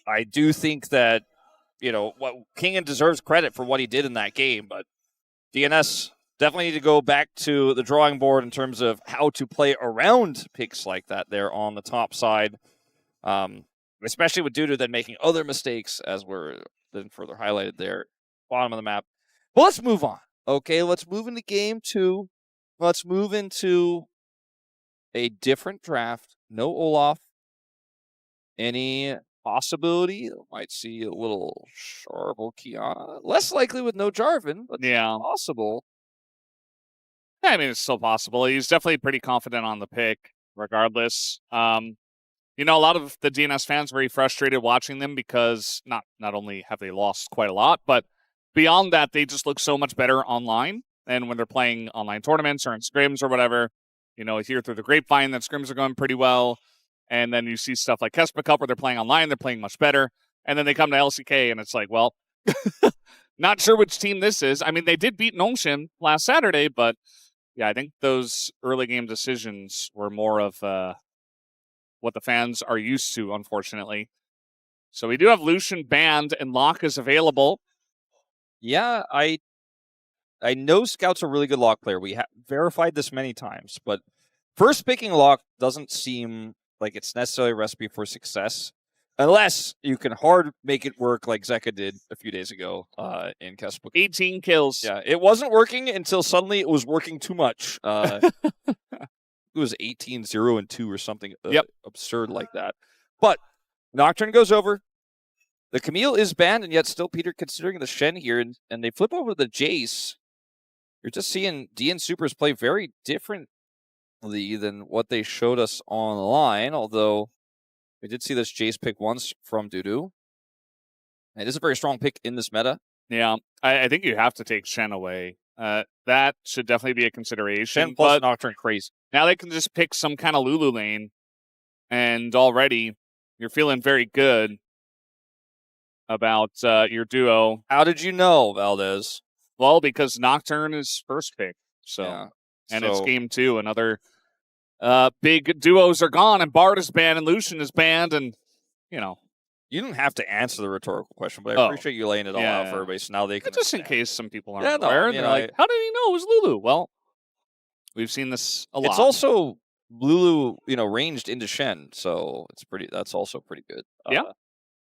I do think that, what Kingen deserves credit for what he did in that game, but DNS definitely need to go back to the drawing board in terms of how to play around picks like that there on the top side, especially with DuDu then making other mistakes, as were then further highlighted there, bottom of the map. But let's move on. Okay, let's move into game 2. Let's move into a different draft. No Olaf. Any possibility? Might see a little Sharvel Kiana. Less likely with no Jarvan, but yeah, possible. I mean, it's still possible. He's definitely pretty confident on the pick, regardless. A lot of the DNS fans are very frustrated watching them because not only have they lost quite a lot, but beyond that, they just look so much better online. And when they're playing online tournaments or in scrims or whatever, hear through the grapevine that scrims are going pretty well. And then you see stuff like Kespa Cup where they're playing online, they're playing much better. And then they come to LCK and it's like, well, not sure which team this is. I mean, they did beat Nocturne last Saturday, but yeah, I think those early game decisions were more of what the fans are used to, unfortunately. So we do have Lucian banned and Locke is available. Yeah, I know Scout's a really good Locke player. We have verified this many times, but first picking Locke doesn't seem like it's necessarily a recipe for success, unless you can hard make it work like Zeka did a few days ago in Kespa. 18 kills. Yeah, it wasn't working until suddenly it was working too much. It was 18, 0, and 2 or something absurd like that. But Nocturne goes over. The Camille is banned, and yet still Peter considering the Shen here, and they flip over the Jayce. You're just seeing DN SOOPers play very differently than what they showed us online, although we did see this Jayce pick once from DuDu. It is a very strong pick in this meta. Yeah, I think you have to take Shen away. That should definitely be a consideration. Shen plus Nocturne crazy. Now they can just pick some kind of Lulu lane, and already you're feeling very good about your duo. How did you know, Valdes? Well, because Nocturne is first pick, it's game 2. Another big duos are gone, and Bard is banned, and Lucian is banned, and You didn't have to answer the rhetorical question, but I appreciate you laying it all out for everybody, so now they can just in case some people aren't aware. They're like, how did he know it was Lulu? Well, we've seen this a lot. It's also Lulu, ranged into Shen, so that's also pretty good. Yeah.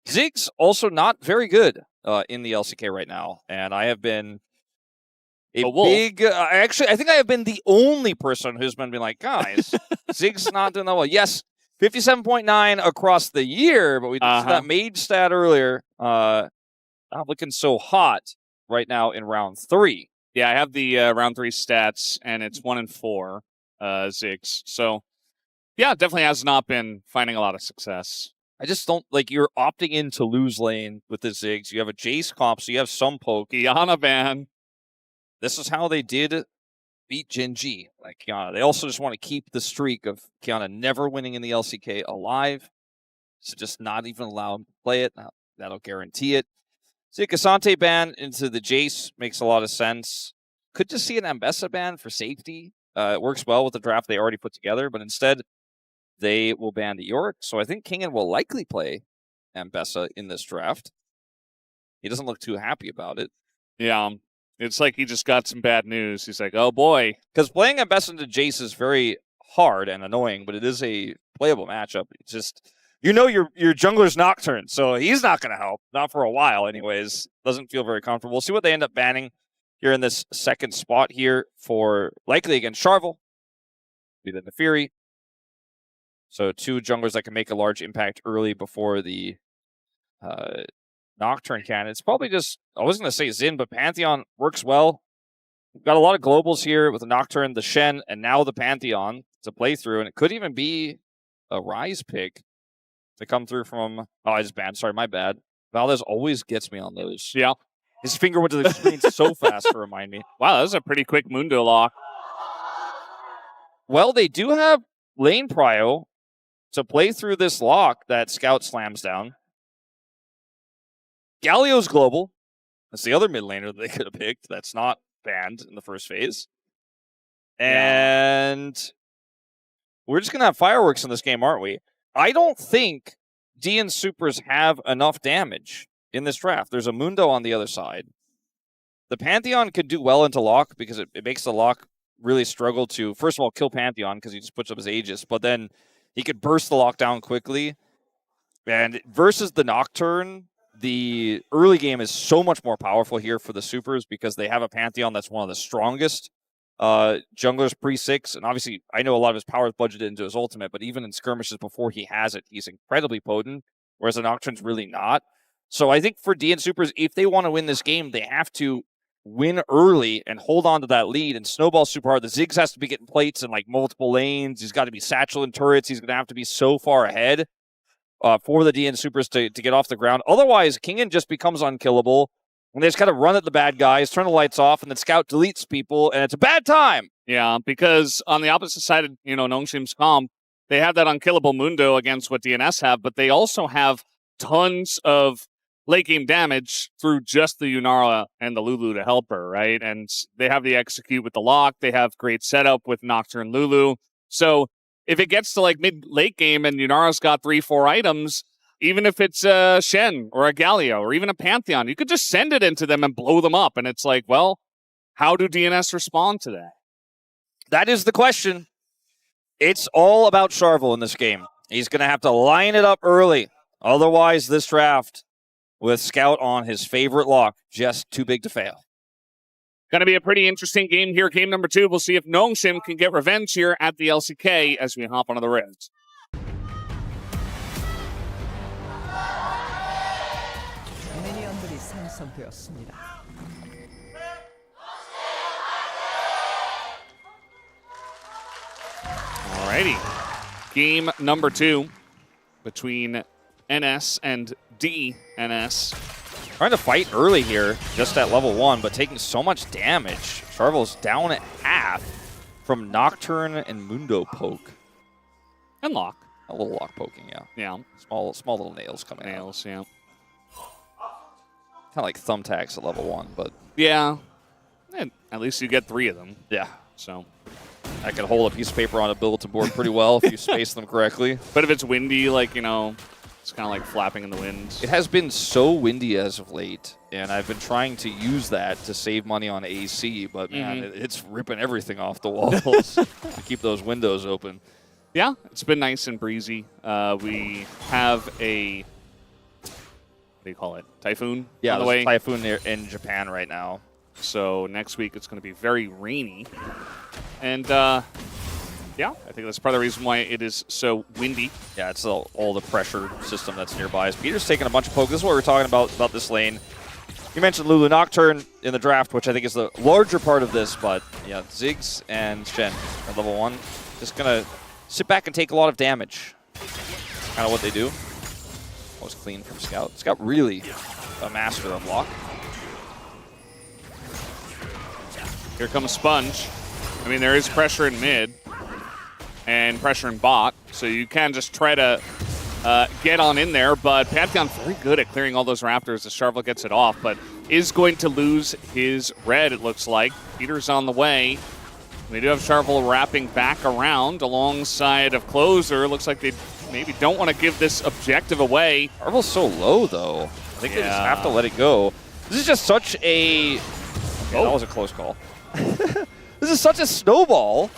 Ziggs also not very good in the LCK right now, and I have been I think I have been the only person who's been like, guys, Ziggs not doing that well. Yes, 57.9 across the year, but we did see that mage stat earlier. Not looking so hot right now in round 3. Yeah, I have the round 3 stats, and it's 1-4 Ziggs. So, yeah, definitely has not been finding a lot of success. I just don't you're opting in to lose lane with the Ziggs. You have a Jayce comp, so you have some poke. Kiana ban. This is how they did beat Gen G. Kiana. They also just want to keep the streak of Kiana never winning in the LCK alive. So just not even allow him to play it. That'll guarantee it. See, Cassante ban into the Jayce makes a lot of sense. Could just see an Ambessa ban for safety. It works well with the draft they already put together, but instead they will ban the Yorick. So I think Kingen will likely play Ambessa in this draft. He doesn't look too happy about it. Yeah. It's like he just got some bad news. He's like, oh boy. Because playing Ambessa into Jayce is very hard and annoying, but it is a playable matchup. It's just, your jungler's Nocturne, so he's not going to help. Not for a while, anyways. Doesn't feel very comfortable. We'll see what they end up banning here in this second spot here for likely against Sharvel. Be the Nefiri. So 2 junglers that can make a large impact early before the Nocturne can. It's probably just, I was going to say Xin, but Pantheon works well. We've got a lot of globals here with the Nocturne, the Shen, and now the Pantheon to play through, and it could even be a Rise pick to come through from, I just banned, sorry, my bad. Valdes always gets me on those. Yeah. His finger went to the screen so fast to remind me. Wow, that was a pretty quick Mundo lock. Well, they do have lane prio to play through this lock that Scout slams down. Galio's global. That's the other mid laner they could have picked. That's not banned in the first phase. And we're just going to have fireworks in this game, aren't we? I don't think DN Soopers have enough damage in this draft. There's a Mundo on the other side. The Pantheon could do well into Locke because it makes the Locke really struggle to, first of all, kill Pantheon because he just puts up his Aegis, but then he could burst the Locke down quickly. And versus the Nocturne, the early game is so much more powerful here for the Soopers because they have a Pantheon that's one of the strongest junglers pre-6. And obviously, I know a lot of his power is budgeted into his ultimate, but even in skirmishes before he has it, he's incredibly potent, whereas the Nocturne's really not. So I think for DN Soopers, if they want to win this game, they have to win early and hold on to that lead and snowball super hard. The Ziggs has to be getting plates in like multiple lanes. He's got to be satchel and turrets. He's going to have to be so far ahead for the DN Soopers to get off the ground. Otherwise, Kingen just becomes unkillable. And they just got to run at the bad guys, turn the lights off, and then Scout deletes people, and it's a bad time. Yeah, because on the opposite side of, Nongshim's comp, they have that unkillable Mundo against what DNS have, but they also have tons of late game damage through just the Yunara and the Lulu to help her, right? And they have the execute with the Locke. They have great setup with Nocturne Lulu. So if it gets to like mid-late game and Yunara's got 3-4 items, even if it's a Shen or a Galio or even a Pantheon, you could just send it into them and blow them up. And it's like, well, how do DNS respond to that? That is the question. It's all about Sharvel in this game. He's going to have to line it up early. Otherwise, this draft with Scout on his favorite Locke, just too big to fail. Going to be a pretty interesting game here. Game number 2. We'll see if Nongshim can get revenge here at the LCK as we hop onto the Reds. Alrighty. Game number 2 between NS and DNS. Trying to fight early here, just at level 1, but taking so much damage. Sharvel's down at half from Nocturne and Mundo poke. And Locke. A little Locke poking, yeah. Yeah. Small little nails coming out. Nails, yeah. Kind of like thumbtacks at level 1, but... Yeah. And at least you get 3 of them. Yeah. So... I can hold a piece of paper on a bulletin board pretty well if you space them correctly. But if it's windy, like, it's kind of like flapping in the wind. It has been so windy as of late, and I've been trying to use that to save money on AC, but man, it's ripping everything off the walls to keep those windows open. Yeah, it's been nice and breezy. We have a, what do you call it, typhoon? Yeah, on the there's way. a typhoon in Japan right now. So next week it's going to be very rainy. And yeah, I think that's part of the reason why it is so windy. Yeah, it's all the pressure system that's nearby. As Peter's taking a bunch of poke. This is what we're talking about this lane. You mentioned Lulu Nocturne in the draft, which I think is the larger part of this, but yeah, Ziggs and Shen at level 1. Just going to sit back and take a lot of damage. Kind of what they do. That was clean from Scout. Scout really a master of Locke. Here comes Sponge. I mean, there is pressure in mid and pressure in bot, so you can just try to get on in there, but Pantheon very good at clearing all those Raptors as Sharvel gets it off, but is going to lose his red, it looks like. Peter's on the way. We do have Sharvel wrapping back around alongside of Clozer. Looks like they maybe don't want to give this objective away. Sharvel's so low, though. I think they just have to let it go. This is just such a... Okay, that was a close call. This is such a snowball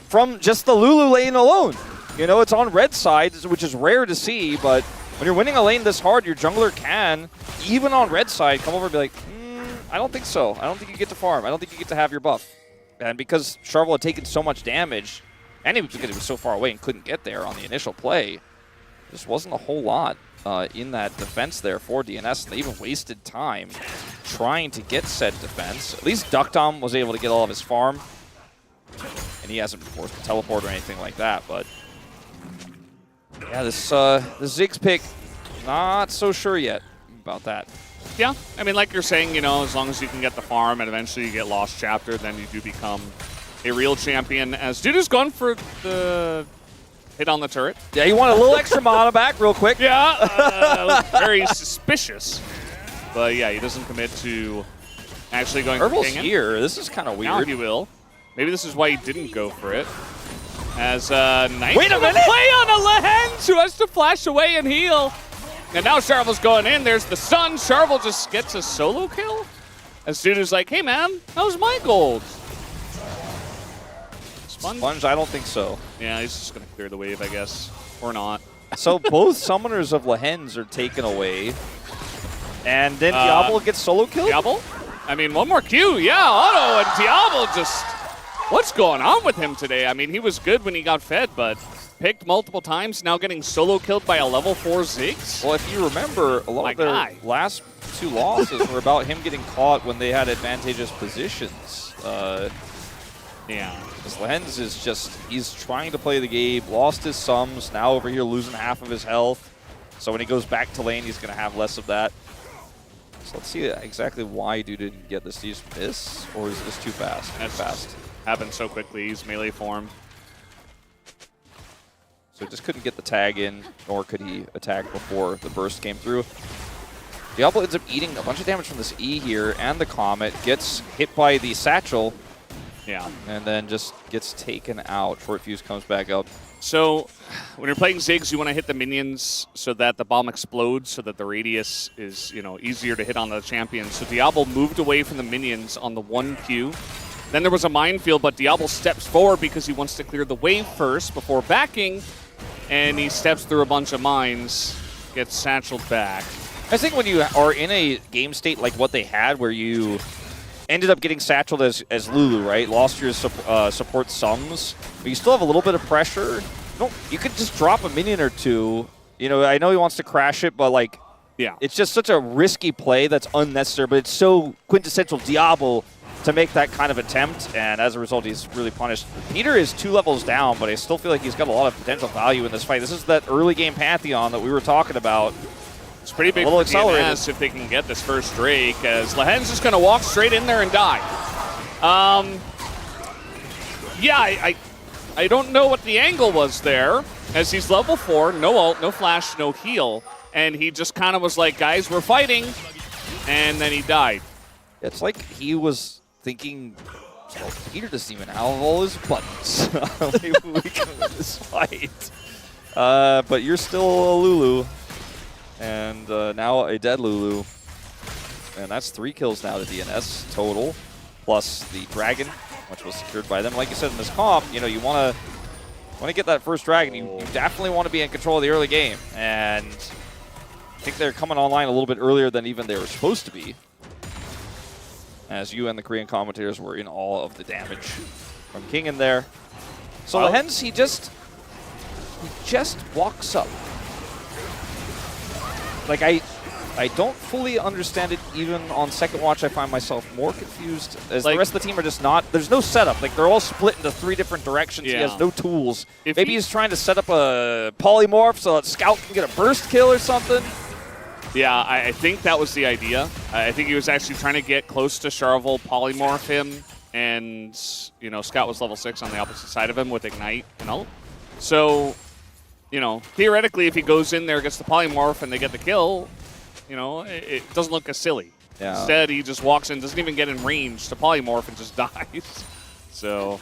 from just the Lulu lane alone. It's on red side, which is rare to see, but when you're winning a lane this hard, your jungler can, even on red side, come over and be like, I don't think so. I don't think you get to farm. I don't think you get to have your buff. And because Sharvel had taken so much damage, and because he was so far away and couldn't get there on the initial play, just wasn't a whole lot in that defense there for DNS. They even wasted time trying to get said defense. At least deokdam was able to get all of his farm, and he hasn't been forced to teleport or anything like that. But yeah, the Ziggs pick, not so sure yet about that. Yeah, I mean, like you're saying, as long as you can get the farm and eventually you get Lost Chapter, then you do become a real champion. As DuDu's gone for the hit on the turret. Yeah, you want a little extra mana back real quick. Yeah, very suspicious. But yeah, he doesn't commit to actually going for Kingen. Here. This is kind of weird. Now he will. Maybe this is why he didn't go for it. As a nice Wait a minute! play on a Lehends, who has to flash away and heal. And now Sharvel's going in. There's the sun. Sharvel just gets a solo kill. As DuDu's like, hey man, that was my gold. Sponge, I don't think so. Yeah, he's just going to clear the wave, I guess. Or not. So both summoners of Lehends are taken away. And then Diable gets solo killed? Diable? I mean, one more Q. Yeah, auto. And Diable just... What's going on with him today? I mean, he was good when he got fed, but picked multiple times, now getting solo killed by a level 4 Ziggs. Well, if you remember, a lot of their last 2 losses were about him getting caught when they had advantageous positions. Yeah. Because Lehends is just, he's trying to play the game, lost his sums, now over here losing half of his health. So when he goes back to lane, he's going to have less of that. So let's see exactly why dude didn't get this. Did he just miss? Or is this too fast? That's fast. Happened so quickly. He's melee form. So he just couldn't get the tag in, nor could he attack before the burst came through. Diable ends up eating a bunch of damage from this E here, and the Comet gets hit by the Satchel. Yeah. And then just gets taken out. Short Fuse comes back up. So when you're playing Ziggs, you want to hit the minions so that the bomb explodes, so that the radius is, you know, easier to hit on the champion. So Diable moved away from the minions on the 1Q. Then there was a minefield, but Diable steps forward because he wants to clear the wave first before backing. And he steps through a bunch of mines, gets satcheled back. I think when you are in a game state like what they had, where you ended up getting satcheled as Lulu, right? Lost your support sums, but you still have a little bit of pressure. You could just drop a minion or two. You know, I know he wants to crash it, but like, yeah, it's just such a risky play that's unnecessary. But it's so quintessential Diable to make that kind of attempt, and as a result, he's really punished. Peter is 2 levels down, but I still feel like he's got a lot of potential value in this fight. This is that early game Pantheon that we were talking about. It's pretty big for DNS if they can get this first Drake, as Lehends just going to walk straight in there and die. Yeah, I don't know what the angle was there, as he's level 4, no ult, no flash, no heal, and he just kind of was like, guys, we're fighting, and then he died. It's like he was thinking, well, Peter doesn't even have all his buttons. Maybe we can win this fight. But you're still a Lulu. And now a dead Lulu. And that's 3 kills now to DNS total, plus the dragon, which was secured by them. Like you said in this comp, you know, you want to get that first dragon. You definitely want to be in control of the early game. And I think they're coming online a little bit earlier than even they were supposed to be, as you and the Korean commentators were in awe of the damage from Kingen there. So Lehends, he just walks up. Like, I don't fully understand it. Even on second watch, I find myself more confused, as the rest of the team are just not. There's no setup. Like, they're all split into 3 different directions. Yeah. He has no tools. Maybe he's trying to set up a polymorph so that Scout can get a burst kill or something. Yeah, I think that was the idea. I think he was actually trying to get close to Sharvel, polymorph him, and, you know, Scout was level 6 on the opposite side of him with Ignite and ult. So, you know, theoretically, if he goes in there, gets the polymorph, and they get the kill, you know, it doesn't look as silly. Yeah. Instead, he just walks in, doesn't even get in range to polymorph, and just dies. So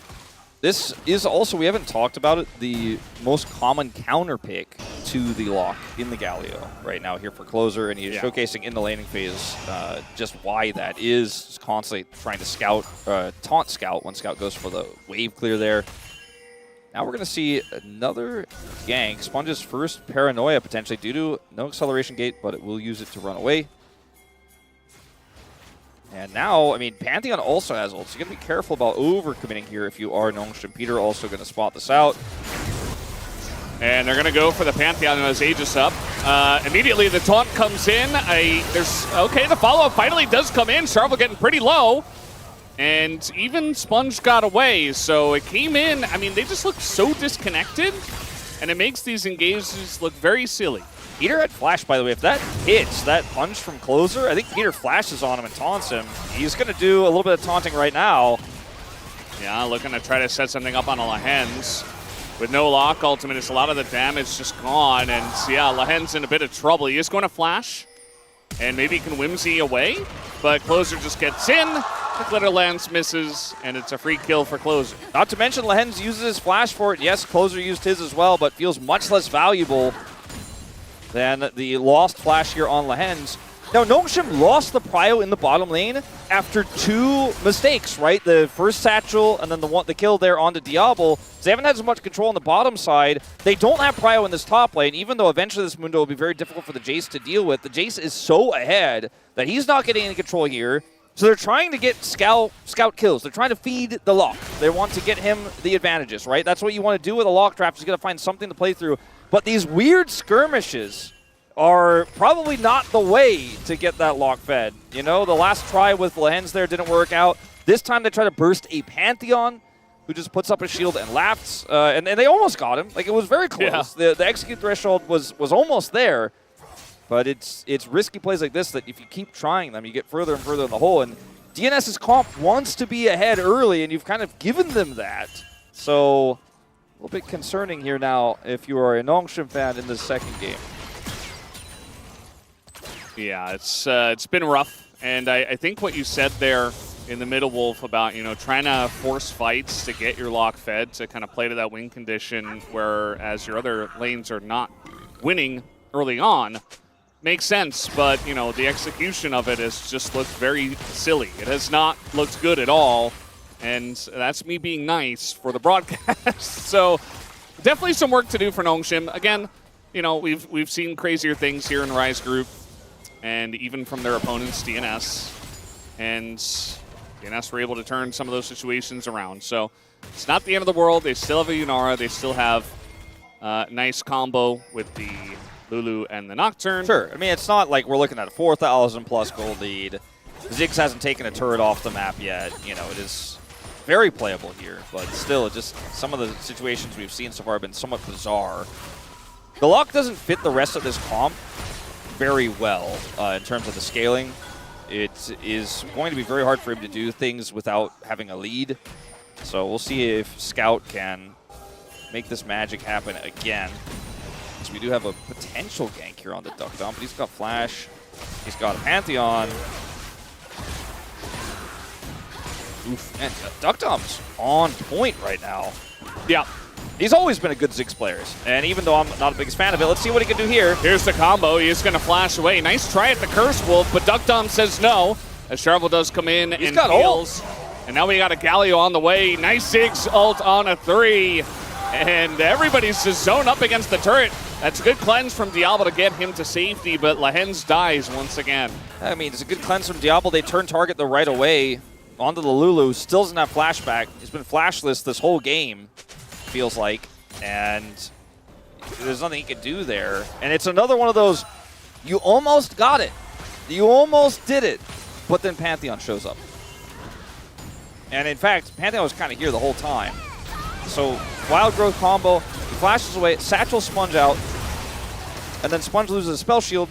this is also, we haven't talked about it, the most common counter pick to the Locke in the Galio right now here for Clozer, and he's showcasing in the laning phase just why that is. Just constantly trying to taunt Scout when Scout goes for the wave clear there. Now we're going to see another gank. Sponge's first paranoia potentially due to no acceleration gate, but it will use it to run away. And now, I mean, Pantheon also has ults. So you got to be careful about overcommitting here if you are Nocturne. Peter also going to spot this out. And they're going to go for the Pantheon who has Aegis up. Immediately the taunt comes in. The follow-up finally does come in. Sharvel getting pretty low. And even Sponge got away, so it came in. I mean, they just look so disconnected, and it makes these engagements look very silly. Peter had flash, by the way. If that hits, that punch from Clozer, I think Peter flashes on him and taunts him. He's going to do a little bit of taunting right now. Yeah, looking to try to set something up on a Lehends. With no Locke ultimate, it's a lot of the damage just gone, and yeah, Lehends in a bit of trouble. He is going to flash, and maybe he can whimsy away, but Clozer just gets in. The glitter lance misses, and it's a free kill for Clozer. Not to mention Lehends uses his flash for it. Yes, Clozer used his as well, but feels much less valuable than the lost flash here on Lehends. Now, Nocturne lost the prio in the bottom lane after 2 mistakes, right? The first satchel and then the kill there onto Diable. So they haven't had as much control on the bottom side. They don't have prio in this top lane, even though eventually this Mundo will be very difficult for the Jayce to deal with. The Jayce is so ahead that he's not getting any control here. So they're trying to get scout kills. They're trying to feed the Locke. They want to get him the advantages, right? That's what you want to do with a Locke trap. You got to find something to play through. But these weird skirmishes are probably not the way to get that Locke fed. You know, the last try with Lehends there didn't work out. This time they try to burst a Pantheon, who just puts up a shield and laughs. And they almost got him. Like, it was very close. Yeah. The execute threshold was almost there. But it's risky plays like this that if you keep trying them, you get further and further in the hole. And DNS's comp wants to be ahead early, and you've kind of given them that. So a little bit concerning here now if you are a Nocturne fan in this second game. Yeah, it's been rough, and I think what you said there in the middle, Wolf, about, you know, trying to force fights to get your Locke fed to kind of play to that win condition, whereas your other lanes are not winning early on, makes sense. But, you know, the execution of it has just looked very silly. It has not looked good at all, and that's me being nice for the broadcast. So definitely some work to do for Nocturne. Again, you know, we've seen crazier things here in Rise Group, and even from their opponents, DNS. And DNS were able to turn some of those situations around. So it's not the end of the world. They still have a Yunara. They still have a nice combo with the Lulu and the Nocturne. Sure. I mean, it's not like we're looking at a 4,000 plus gold lead. Ziggs hasn't taken a turret off the map yet. You know, it is very playable here. But still, it just some of the situations we've seen so far have been somewhat bizarre. The Locke doesn't fit the rest of this comp very well in terms of the scaling. It is going to be very hard for him to do things without having a lead. So we'll see if Scout can make this magic happen again. So we do have a potential gank here on the deokdam, but he's got flash. He's got a Pantheon. Oof, and deokdam's on point right now. Yeah. He's always been a good Ziggs player, and even though I'm not the biggest fan of it, let's see what he can do here. Here's the combo. He is going to flash away. Nice try at the Curse Wolf, but deokdam says no, as Sharvel does come in and heals. And now we got a Galio on the way. Nice Ziggs ult on a 3. And everybody's just zoned up against the turret. That's a good cleanse from Diable to get him to safety, but Lehends dies once again. I mean, it's a good cleanse from Diable. They turn target the right away onto the Lulu. Still doesn't have flashback. He's been flashless this whole game, feels like, and there's nothing he can do there. And it's another one of those, you almost got it. You almost did it, but then Pantheon shows up. And in fact, Pantheon was kind of here the whole time. So Wild Growth combo, he flashes away, Satchel Sponge out, and then Sponge loses a spell shield.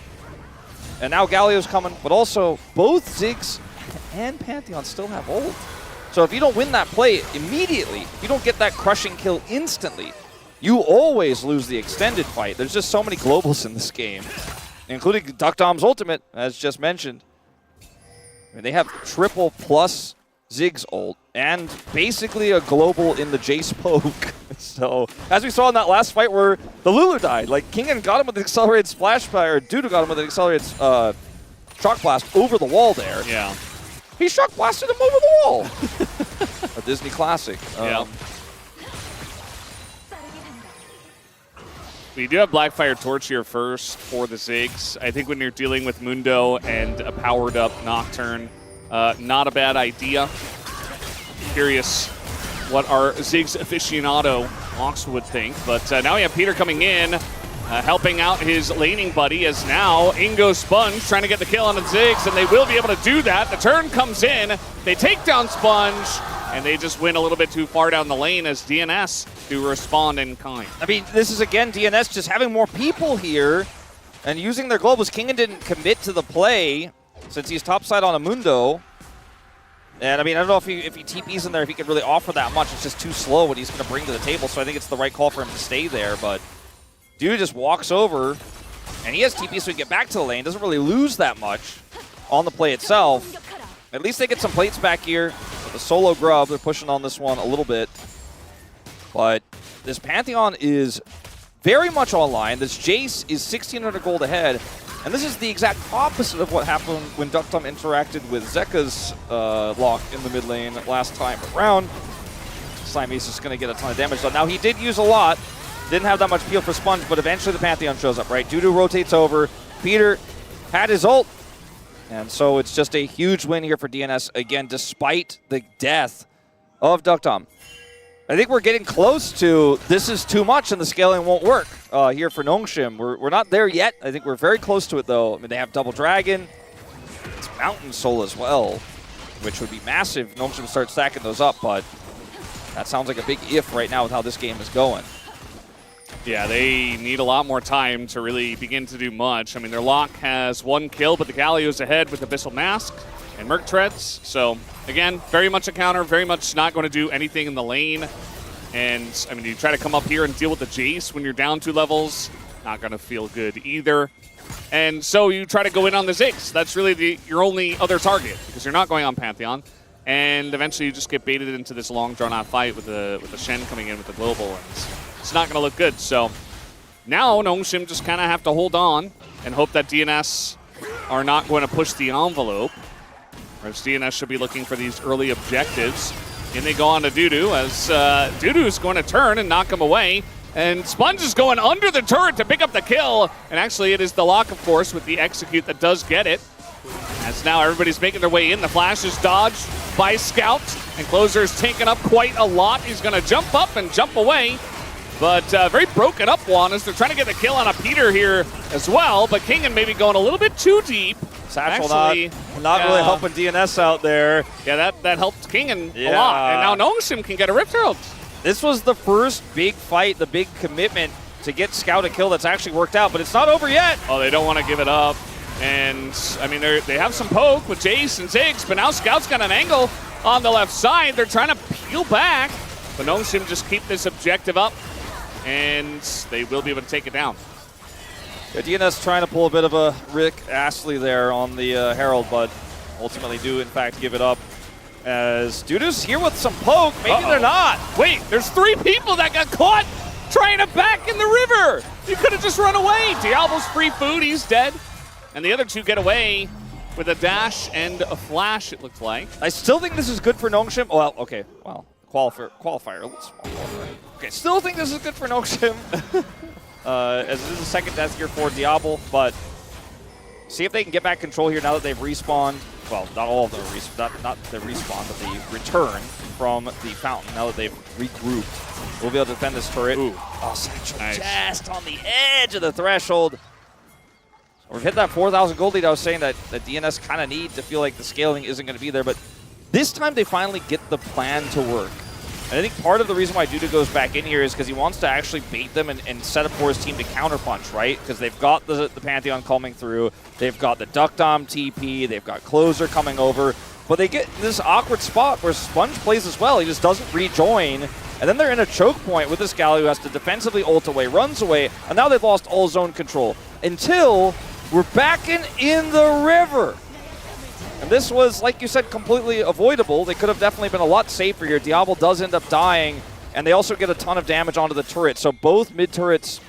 And now Galio's coming, but also both Ziggs and Pantheon still have ult. So if you don't win that play immediately, if you don't get that crushing kill instantly, you always lose the extended fight. There's just so many globals in this game, including deokdam's ultimate, as just mentioned. I mean, they have triple plus Ziggs ult, and basically a global in the Jayce poke. So, as we saw in that last fight where the Lulu died, like, Kingen got him with an accelerated splash fire, or DuDu got him with an accelerated shock blast over the wall there. Yeah. He shock blasted him over the wall. A Disney classic. Yeah. We do have Blackfire Torch here first for the Ziggs. I think when you're dealing with Mundo and a powered up Nocturne, not a bad idea. Curious what our Ziggs aficionado Locke would think. But now we have Peter coming in, helping out his laning buddy, as now Ingo Sponge trying to get the kill on the Ziggs, and they will be able to do that. The turn comes in, they take down Sponge, and they just went a little bit too far down the lane as DNS do respond in kind. I mean, this is, again, DNS just having more people here and using their globals. Kingen didn't commit to the play since he's topside on a Mundo. And, I mean, I don't know if he TPs in there, if he can really offer that much. It's just too slow what he's going to bring to the table, so I think it's the right call for him to stay there. But DuDu just walks over, and he has TP so he can get back to the lane. Doesn't really lose that much on the play itself. At least they get some plates back here. With the solo grub, they're pushing on this one a little bit. But this Pantheon is very much online. This Jayce is 1,600 gold ahead. And this is the exact opposite of what happened when deokdam interacted with Zeka's Locke in the mid lane last time around. Slimey's just going to get a ton of damage done. Now, he did use a lot. Didn't have that much peel for Sponge, but eventually the Pantheon shows up, right? DuDu rotates over. Peter had his ult. And so it's just a huge win here for DNS, again, despite the death of deokdam. I think we're getting close to this is too much and the scaling won't work here for Nongshim. We're not there yet. I think we're very close to it, though. I mean, they have Double Dragon. It's Mountain Soul as well, which would be massive if Nongshim starts stacking those up, but that sounds like a big if right now with how this game is going. Yeah, they need a lot more time to really begin to do much. I mean, their Locke has 1 kill, but the Galio's ahead with Abyssal Mask and Merc Treads. So, again, very much a counter, very much not going to do anything in the lane. And, I mean, you try to come up here and deal with the Jayce when you're down 2 levels. Not going to feel good either. And so you try to go in on the Ziggs. That's really your only other target because you're not going on Pantheon. And eventually you just get baited into this long, drawn-out fight with the Shen coming in with the global. And it's not going to look good. So now Nongshim just kind of have to hold on and hope that DNS are not going to push the envelope. Whereas DNS should be looking for these early objectives. And they go on to DuDu as DuDu is going to turn and knock him away. And Sponge is going under the turret to pick up the kill. And actually it is the Locke, of course, with the execute that does get it. As now everybody's making their way in. The flash is dodged by Scout. And Clozer is taking up quite a lot. He's going to jump up and jump away. But very broken up one as they're trying to get the kill on a Peter here as well. But Kingen maybe going a little bit too deep. Satchel not really helping DNS out there. Yeah, that helped Kingen a lot. And now Nongshim can get a Rift Herald. This was the first big fight, the big commitment to get Scout a kill that's actually worked out, but it's not over yet. Oh, they don't want to give it up. And, I mean, they have some poke with Jayce and Ziggs, but now Scout's got an angle on the left side. They're trying to peel back, but Nongshim just keep this objective up, and they will be able to take it down. Yeah, DNS trying to pull a bit of a Rick Astley there on the Herald, but ultimately do, in fact, give it up. As DuDu's here with some poke. Maybe they're not. Wait, there's 3 people that got caught trying to back in the river. You could have just run away. Diable's free food. He's dead. And the other 2 get away with a dash and a flash, it looks like. I still think this is good for Nongshim. Well, okay. Well, qualifier. Okay, still think this is good for Nongshim. As it is the second death here for Diable, but see if they can get back control here now that they've respawned. Well, not all of them not the respawn, but the return from the fountain. Now that they've regrouped, we'll be able to defend this turret. Ooh. Oh, Satchel Nice. Just on the edge of the threshold. So we've hit that 4,000 gold lead I was saying that DNS kind of need to feel like the scaling isn't going to be there, but this time they finally get the plan to work. And I think part of the reason why DuDu goes back in here is because he wants to actually bait them and set up for his team to counterpunch, right? Because they've got the Pantheon coming through, they've got the deokdam TP, they've got Clozer coming over, but they get this awkward spot where Sponge plays as well. He just doesn't rejoin, and then they're in a choke point with this Galio who has to defensively ult away, runs away, and now they've lost all zone control until we're back in the river. And this was, like you said, completely avoidable. They could have definitely been a lot safer here. Diable does end up dying, and they also get a ton of damage onto the turret. So both mid-turrets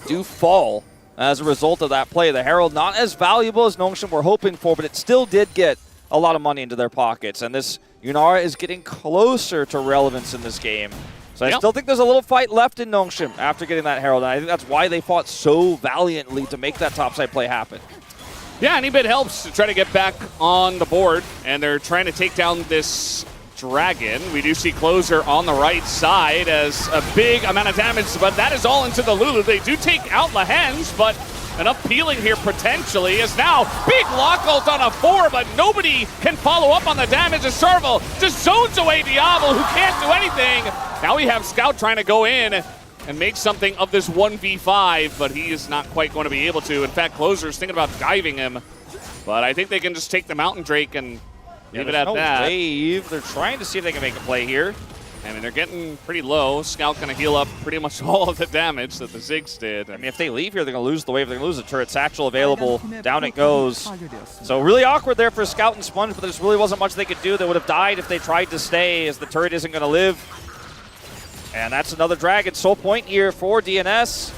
do fall as a result of that play. The Herald not as valuable as Nongshim were hoping for, but it still did get a lot of money into their pockets. And this Yunara is getting closer to relevance in this game. So I still think there's a little fight left in Nongshim after getting that Herald. And I think that's why they fought so valiantly to make that topside play happen. Yeah, any bit helps to try to get back on the board, and they're trying to take down this dragon. We do see Clozer on the right side as a big amount of damage, but that is all into the Lulu. They do take out Lehends, but enough peeling here potentially as now big Locke ult on a 4, but nobody can follow up on the damage as Sharvel just zones away Diable, who can't do anything. Now we have Scout trying to go in and make something of this 1v5, but he is not quite going to be able to. In fact, Clozer's thinking about diving him, but I think they can just take the Mountain Drake and leave it at that. Wave. They're trying to see if they can make a play here. I mean, they're getting pretty low. Scout going to heal up pretty much all of the damage that the Ziggs did. I mean, if they leave here, they're going to lose the wave. They're going to lose the turret. Satchel available. Down it goes. So really awkward there for Scout and Sponge, but there just really wasn't much they could do. They would have died if they tried to stay, as the turret isn't going to live. And that's another Dragon Soul Point here for DNS.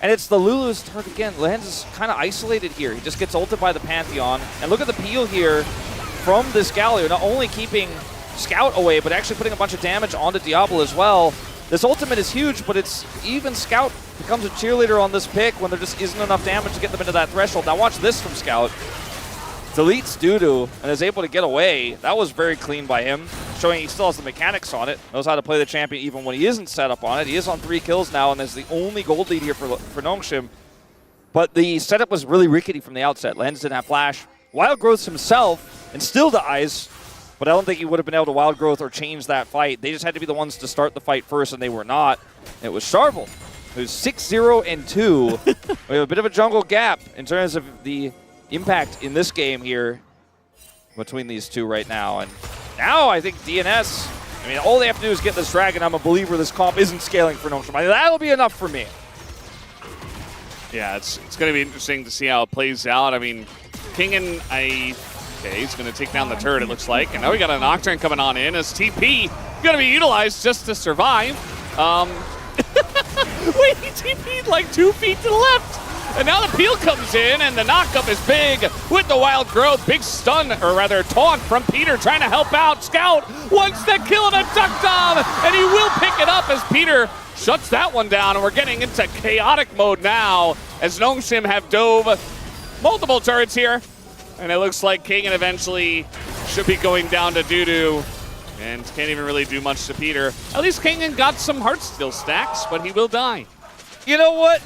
And it's the Lulu's turret again. Lehends is kind of isolated here. He just gets ulted by the Pantheon. And look at the peel here from this Galio, not only keeping Scout away, but actually putting a bunch of damage onto Diable as well. This ultimate is huge, but it's even Scout becomes a cheerleader on this pick when there just isn't enough damage to get them into that threshold. Now watch this from Scout. Deletes DuDu and is able to get away. That was very clean by him, showing he still has the mechanics on it, knows how to play the champion even when he isn't set up on it. He is on 3 kills now, and is the only gold lead here for Nongshim. But the setup was really rickety from the outset. Lehends didn't have flash. Wild Growth himself, and still dies, but I don't think he would have been able to Wild Growth or change that fight. They just had to be the ones to start the fight first, and they were not. It was Sharvel, who's 6-0-2. We have a bit of a jungle gap in terms of the impact in this game here between these two right now. And now I think DNS, I mean, all they have to do is get this Dragon. I'm a believer this comp isn't scaling for Nocturne. That'll be enough for me. Yeah, it's going to be interesting to see how it plays out. I mean, Kingen, okay, he's going to take down the turret, it looks like. And now we got a Nocturne coming on in as TP going to be utilized just to survive. Wait, he TP'd like 2 feet to the left. And now the peel comes in, and the knockup is big with the Wild Growth. Big stun, or rather taunt from Peter trying to help out. Scout wants the kill and a deokdam, and he will pick it up as Peter shuts that one down. And we're getting into chaotic mode now as Nongshim have dove multiple turrets here. And it looks like Kingen eventually should be going down to DuDu. And can't even really do much to Peter. At least Kingen got some Heartsteel stacks, but he will die. You know what?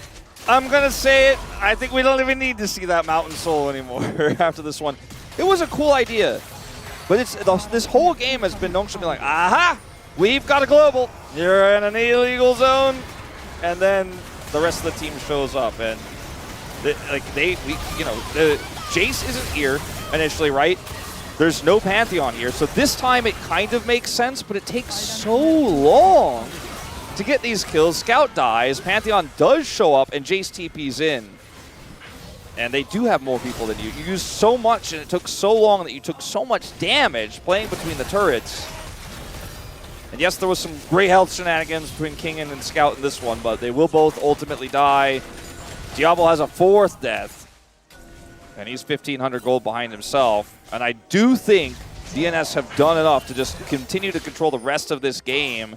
I'm going to say it. I think we don't even need to see that Mountain Soul anymore after this one. It was a cool idea. But this whole game has been Nongshim being like, aha, we've got a global. You're in an illegal zone. And then the rest of the team shows up. And Jayce isn't here initially, right? There's no Pantheon here. So this time it kind of makes sense, but it takes so long to get these kills. Scout dies, Pantheon does show up, and Jayce TP's in. And they do have more people than you. You used so much, and it took so long that you took so much damage playing between the turrets. And yes, there was some great health shenanigans between Kingen and Scout in this one, but they will both ultimately die. Diable has a 4th death, and he's 1,500 gold behind himself. And I do think DNS have done enough to just continue to control the rest of this game.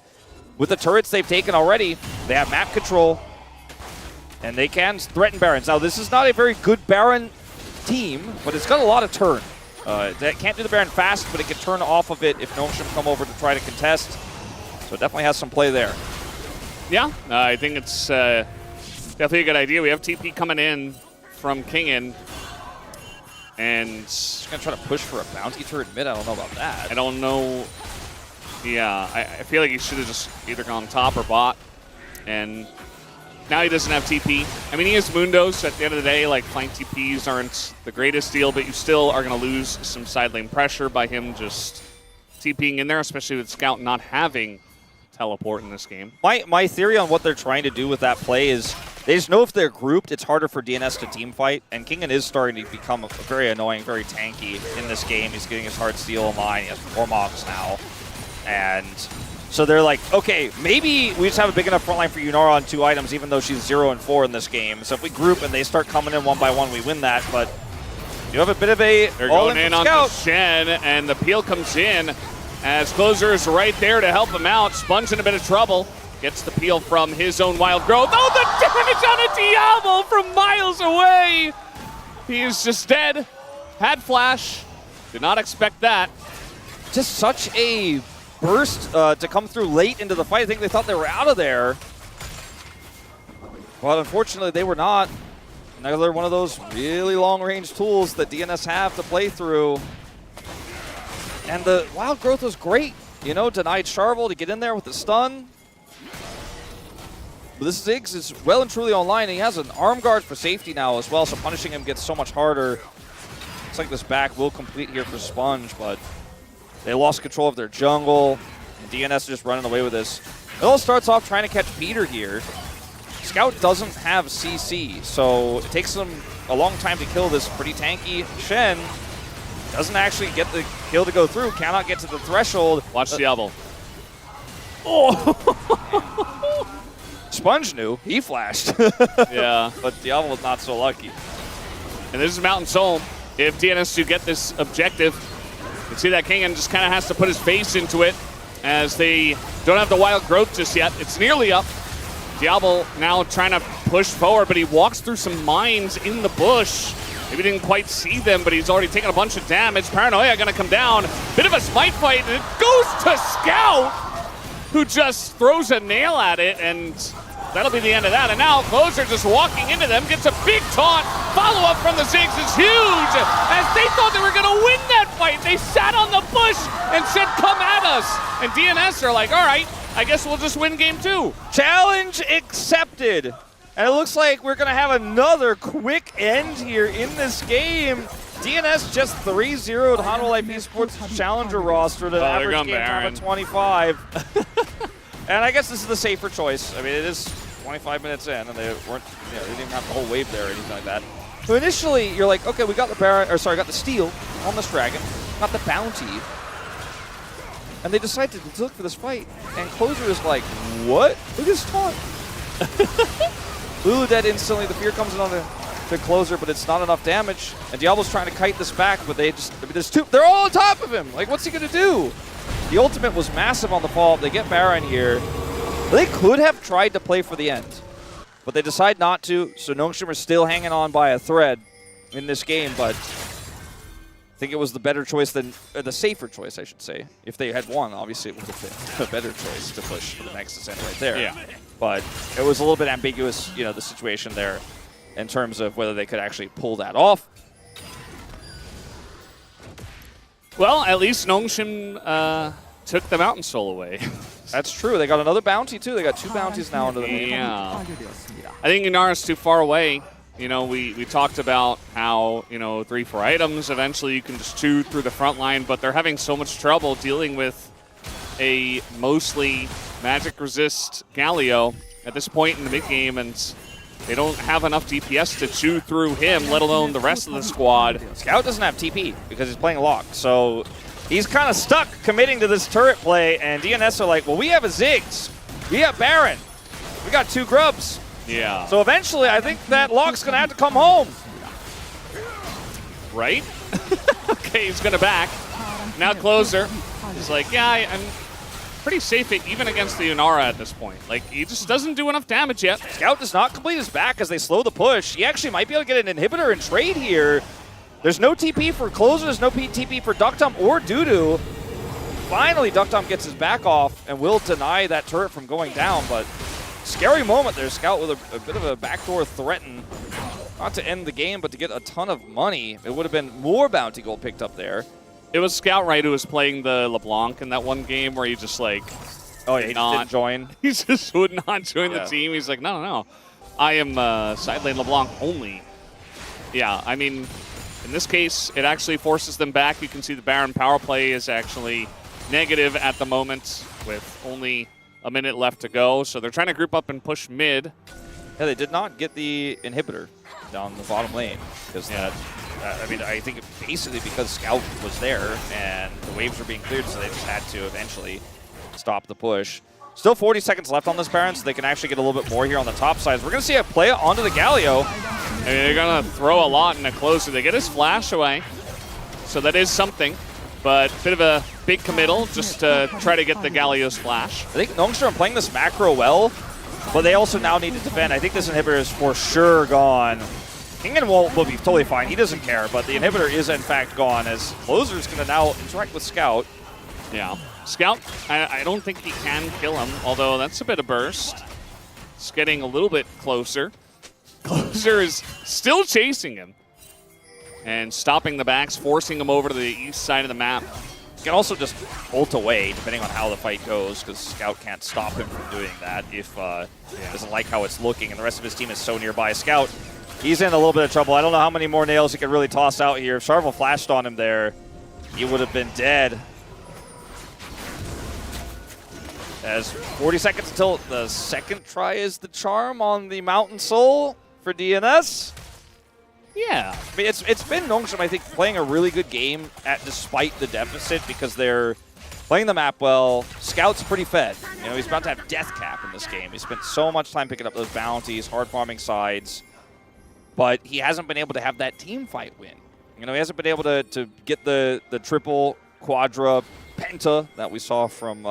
With the turrets they've taken already, they have map control, and they can threaten Barons. Now, this is not a very good Baron team, but it's got a lot of turn. They can't do the Baron fast, but it can turn off of it if Nongshim come over to try to contest. So it definitely has some play there. Yeah, I think it's definitely a good idea. We have TP coming in from Kingen. And just going to try to push for a bounty turret mid. I don't know about that. I don't know. Yeah, I feel like he should have just either gone top or bot. And now he doesn't have TP. I mean, he has Mundo, so at the end of the day, like, flank TPs aren't the greatest deal, but you still are going to lose some side lane pressure by him just TPing in there, especially with Scout not having teleport in this game. My theory on what they're trying to do with that play is they just know if they're grouped, it's harder for DNS to team fight, and Kingen is starting to become very annoying, very tanky in this game. He's getting his Heartsteel in line. He has 4 mocks now. And so they're like, okay, maybe we just have a big enough front line for Yunara on 2 items, even though she's 0-4 in this game. So if we group and they start coming in one by one, we win that. But you have a bit of a they're going in on the Shen, and the peel comes in as Clozer is right there to help him out. Sponge in a bit of trouble. Gets the peel from his own Wild Growth. Oh, the damage on a Diable from miles away. He is just dead. Had flash. Did not expect that. Just such a burst to come through late into the fight. I think they thought they were out of there. But unfortunately, they were not. Another one of those really long-range tools that DNS have to play through. And the Wild Growth was great. You know, denied Sharvel to get in there with the stun. But this Ziggs is well and truly online. And he has an arm guard for safety now as well, so punishing him gets so much harder. Looks like this back will complete here for Sponge, but they lost control of their jungle. DNS just running away with this. It all starts off trying to catch Peter here. Scout doesn't have CC, so it takes them a long time to kill this pretty tanky Shen. Doesn't actually get the kill to go through, cannot get to the threshold. Watch Diable. Oh! Sponge knew, he flashed. Yeah. But Diable was not so lucky. And this is Mountain Soul. If DNS do get this objective, you can see that Kingen just kind of has to put his face into it as they don't have the wild growth just yet. It's nearly up. Diable now trying to push forward, but he walks through some mines in the bush. Maybe didn't quite see them, but he's already taken a bunch of damage. Paranoia gonna come down. Bit of a smite fight, and it goes to Scout, who just throws a nail at it, and that'll be the end of that. And now Clozer just walking into them, gets a big taunt. Follow-up from the Ziggs is huge, as they thought they were gonna win that fight. They sat on the bush and said, come at us. And DNS are like, all right, I guess we'll just win game 2. Challenge accepted. And it looks like we're going to have another quick end here in this game. DNS just 3-0'd Honolulu Life eSports Challenger roster to an average game time of 25. And I guess this is the safer choice. I mean, it is 25 minutes in, and they weren't, they didn't even have the whole wave there or anything like that. So initially, you're like, okay, we got the Baron, or sorry, got the steal on this dragon, got the bounty. And they decided to look for this fight, and Clozer is like, what? Look at this taunt. Lulu dead instantly, the fear comes in on the Clozer, but it's not enough damage. And Diablo's trying to kite this back, but they just, I mean, there's two, they're all on top of him. Like, what's he gonna do? The ultimate was massive on the fall. They get Baron here. They could have tried to play for the end, but they decide not to, so Nocturne is still hanging on by a thread in this game, but I think it was the better choice than, or the safer choice, I should say. If they had won, obviously it would have been a better choice to push for the next ascent right there. Yeah. But it was a little bit ambiguous, the situation there in terms of whether they could actually pull that off. Well, at least Nocturne took the Mountain Soul away. That's true. They got another bounty, too. They got 2 bounties now under the main. Yeah. I think Yunara's too far away. We talked about how, 3-4 items, eventually you can just chew through the front line, but they're having so much trouble dealing with a mostly magic resist Galio at this point in the mid game, and they don't have enough DPS to chew through him, let alone the rest of the squad. Scout doesn't have TP because he's playing Locke, so he's kind of stuck committing to this turret play, and DNS are like, well, we have a Ziggs, we have Baron, we got 2 grubs. Yeah. So eventually, I think that Locke's going to have to come home. Right? Okay, he's going to back. Now Clozer is like, yeah, I'm pretty safe even against the Yunara at this point. Like, he just doesn't do enough damage yet. Scout does not complete his back as they slow the push. He actually might be able to get an inhibitor and trade here. There's no TP for Clozer, there's no TP for deokdam or DuDu. Finally, deokdam gets his back off and will deny that turret from going down, but scary moment there. Scout with a bit of a backdoor threaten. Not to end the game, but to get a ton of money. It would have been more bounty gold picked up there. It was Scout, right, who was playing the LeBlanc in that one game where he just, like, oh, yeah, he just didn't join. He just would not join the team. He's like, no. I am side lane LeBlanc only. Yeah, I mean, in this case, it actually forces them back. You can see the Baron power play is actually negative at the moment with only a minute left to go. So they're trying to group up and push mid. Yeah, they did not get the inhibitor down the bottom lane because that. I mean, I think basically because Scout was there and the waves were being cleared, so they just had to eventually stop the push. Still 40 seconds left on this Baron, so they can actually get a little bit more here on the top side. We're going to see a play onto the Galio. I mean, they're going to throw a lot in a Clozer. They get his flash away, so that is something. But a bit of a big committal just to try to get the Galio's flash. I think Nocturne playing this macro well, but they also now need to defend. I think this inhibitor is for sure gone. Kingen will be totally fine. He doesn't care, but the inhibitor is in fact gone as Clozer's going to now interact with Scout. Yeah. Scout, I don't think he can kill him, although that's a bit of burst. It's getting a little bit closer. Clozer is still chasing him and stopping the backs, forcing him over to the east side of the map. He can also just ult away depending on how the fight goes because Scout can't stop him from doing that if he doesn't like how it's looking and the rest of his team is so nearby. Scout, he's in a little bit of trouble. I don't know how many more nails he could really toss out here. If Sharvel flashed on him there, he would have been dead. As 40 seconds until the second try is the charm on the Mountain Soul for DNS. Yeah. I mean, it's been Nocturne, I think, playing a really good game despite the deficit because they're playing the map well. Scout's pretty fed. You know, he's about to have death cap in this game. He spent so much time picking up those bounties, hard farming sides, but he hasn't been able to have that team fight win. You know, he hasn't been able to get the triple, quadra, penta that we saw from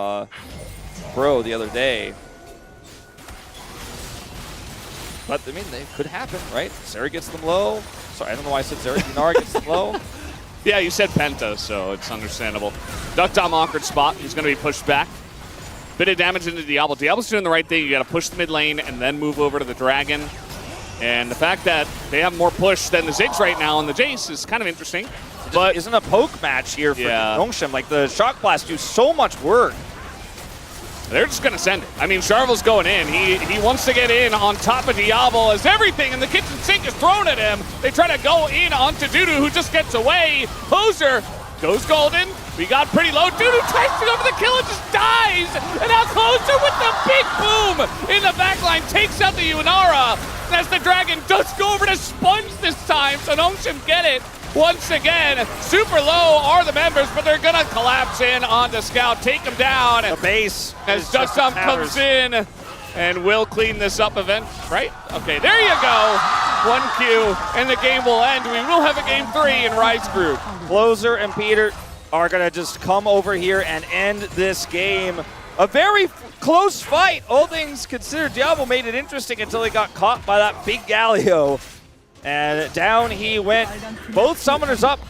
Bro the other day. But, I mean, they could happen, right? Zeri gets them low. Sorry, I don't know why I said Zeri. Yunara gets them low. Yeah, you said Penta, so it's understandable. deokdam awkward spot. He's going to be pushed back. Bit of damage into Diable. Diable's doing the right thing. You got to push the mid lane and then move over to the Dragon. And the fact that they have more push than the Ziggs right now on the Jayce is kind of interesting. But isn't a poke match here for Nocturne. Like, the Shock Blast do so much work. They're just going to send it. I mean, Sharvel's going in. He wants to get in on top of Diable as everything in the kitchen sink is thrown at him. They try to go in onto DuDu, who just gets away. Clozer goes golden. We got pretty low. DuDu tries to go for the kill and just dies. And now Clozer with the big boom in the backline takes out the Yunara. As the Dragon does go over to Sponge this time, so Nocturne get it. Once again, super low are the members, but they're going to collapse in onto Scout, take him down. The base. As deokdam comes in and will clean this up event, right? Okay, there you go. 1Q, and the game will end. We will have a game 3 in Rise Group. Clozer and Peter are going to just come over here and end this game. A very close fight, all things considered. Diable made it interesting until he got caught by that big Galio. And down he went. Both summoners up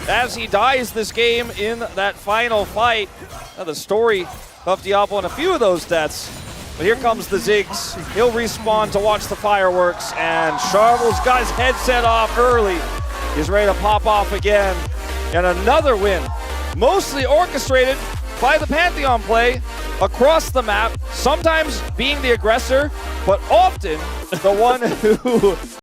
as he dies this game in that final fight. Now the story of Diable and a few of those deaths. But here comes the Ziggs. He'll respawn to watch the fireworks. And Sharvel's got his headset off early. He's ready to pop off again. And another win. Mostly orchestrated by the Pantheon play across the map. Sometimes being the aggressor, but often the one who